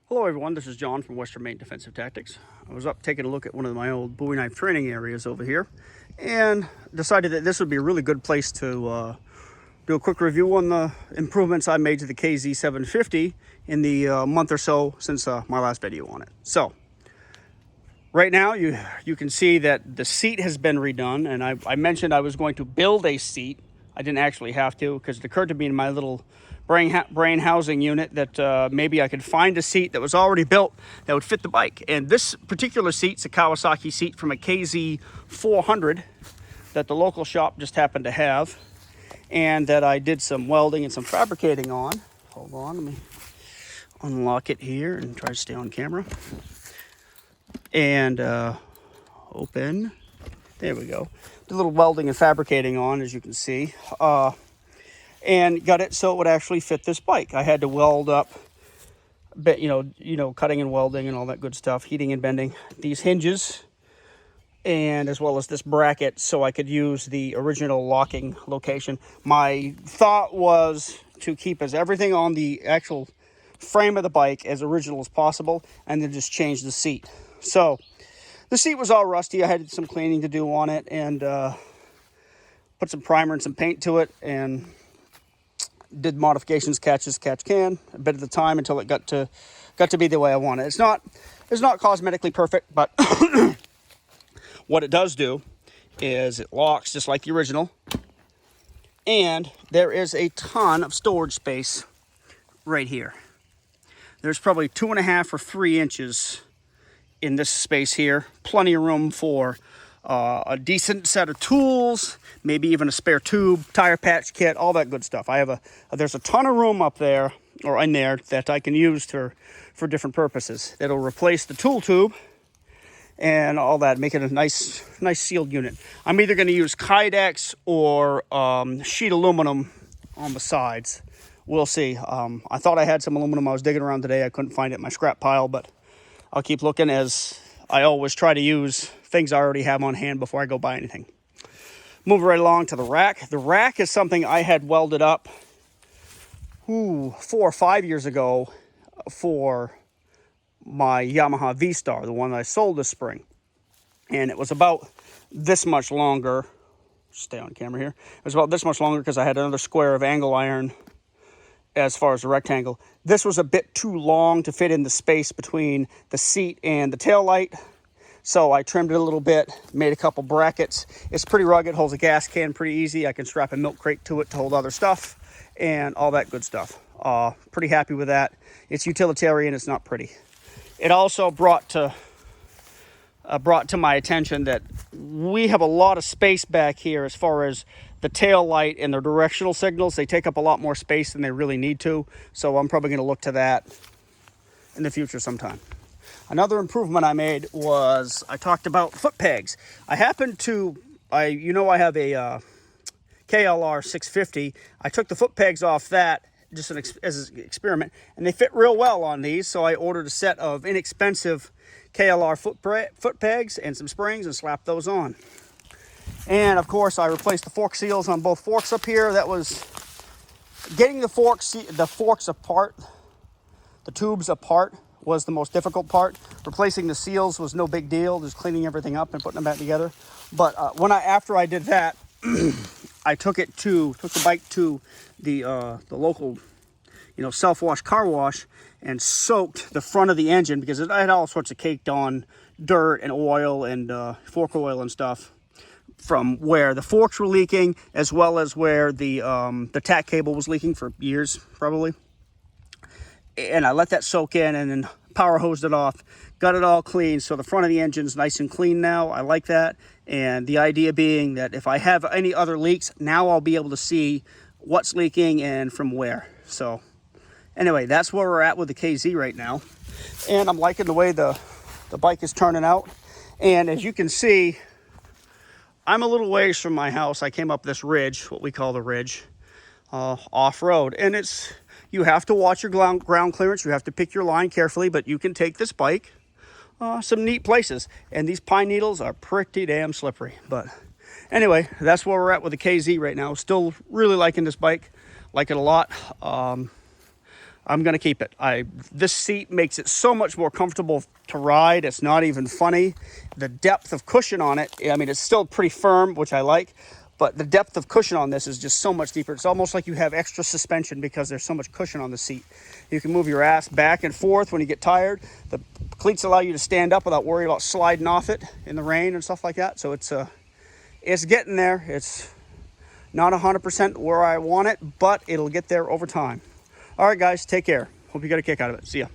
Hello everyone, this is John from Western Maine Defensive Tactics. I was up taking a look at one of my old Bowie knife training areas over here and decided that this would be a really good place to do a quick review on the improvements I made to the KZ750 in the month or so since my last video on it. So, right now you can see that the seat has been redone, and I mentioned I was going to build a seat. I didn't actually have to because it occurred to me in my little brain housing unit that maybe I could find a seat that was already built that would fit the bike. And this particular seat's a Kawasaki seat from a KZ400 that the local shop just happened to have, and that I did some welding and some fabricating on. Hold on, let me unlock it here and try to stay on camera. And open. There we go. Did a little welding and fabricating on, as you can see. And got it so it would actually fit this bike. I had to weld up a bit, cutting and welding and all that good stuff, heating and bending these hinges, and as well as this bracket so I could use the original locking location. My thought was to keep everything on the actual frame of the bike as original as possible, and then just change the seat. So the seat was all rusty. I had some cleaning to do on it, and put some primer and some paint to it, and did modifications, catch as catch can, a bit at a time until it got to be the way I want it. It's not cosmetically perfect, but what it does do is it locks just like the original, and there is a ton of storage space right here. There's probably 2.5 or 3 inches in this space here. Plenty of room for a decent set of tools, maybe even a spare tube, tire patch kit, all that good stuff. There's a ton of room up there, or in there, that I can use for different purposes. That'll replace the tool tube and all that, make it a nice sealed unit. I'm either going to use Kydex or sheet aluminum on the sides. We'll see. I thought I had some aluminum I was digging around today. I couldn't find it in my scrap pile, but I'll keep looking, as I always try to use things I already have on hand before I go buy anything. Moving right along to the rack. The rack is something I had welded up 4 or 5 years ago for my Yamaha V-Star, the one that I sold this spring. And it was about this much longer. Stay on camera here. It was about this much longer because I had another square of angle iron as far as the rectangle. This was a bit too long to fit in the space between the seat and the tail light. So I trimmed it a little bit, made a couple brackets. It's pretty rugged, holds a gas can pretty easy. I can strap a milk crate to it to hold other stuff and all that good stuff. Pretty happy with that. It's utilitarian, it's not pretty. It also brought to my attention that we have a lot of space back here as far as the tail light and the directional signals. They take up a lot more space than they really need to. So I'm probably going to look to that in the future sometime. Another improvement I made was I talked about foot pegs. I have a KLR 650. I took the foot pegs off that just as an experiment, and they fit real well on these. So I ordered a set of inexpensive KLR foot pegs and some springs and slapped those on. And of course, I replaced the fork seals on both forks up here. That was getting the forks apart, the tubes apart, was the most difficult part. Replacing the seals was no big deal, just cleaning everything up and putting them back together. But after I did that, I took the bike to the local, self-wash car wash, and soaked the front of the engine because it had all sorts of caked on dirt and oil and fork oil and stuff from where the forks were leaking, as well as where the tack cable was leaking for years, probably. And I let that soak in and then power hosed it off, got it all clean. So the front of the engine's nice and clean now. I like that. And the idea being that if I have any other leaks, now I'll be able to see what's leaking and from where. So anyway, that's where we're at with the KZ right now. And I'm liking the way the bike is turning out. And as you can see, I'm a little ways from my house. I came up this ridge, what we call the ridge, off-road. And you have to watch your ground clearance. You have to pick your line carefully, but you can take this bike some neat places. And these pine needles are pretty damn slippery. But anyway, that's where we're at with the KZ right now. Still really liking this bike. Like it a lot. I'm going to keep it. This seat makes it so much more comfortable to ride. It's not even funny. The depth of cushion on it, I mean, it's still pretty firm, which I like, but the depth of cushion on this is just so much deeper. It's almost like you have extra suspension because there's so much cushion on the seat. You can move your ass back and forth when you get tired. The cleats allow you to stand up without worrying about sliding off it in the rain and stuff like that. So it's getting there. It's not 100% where I want it, but it'll get there over time. All right, guys, take care. Hope you got a kick out of it. See ya.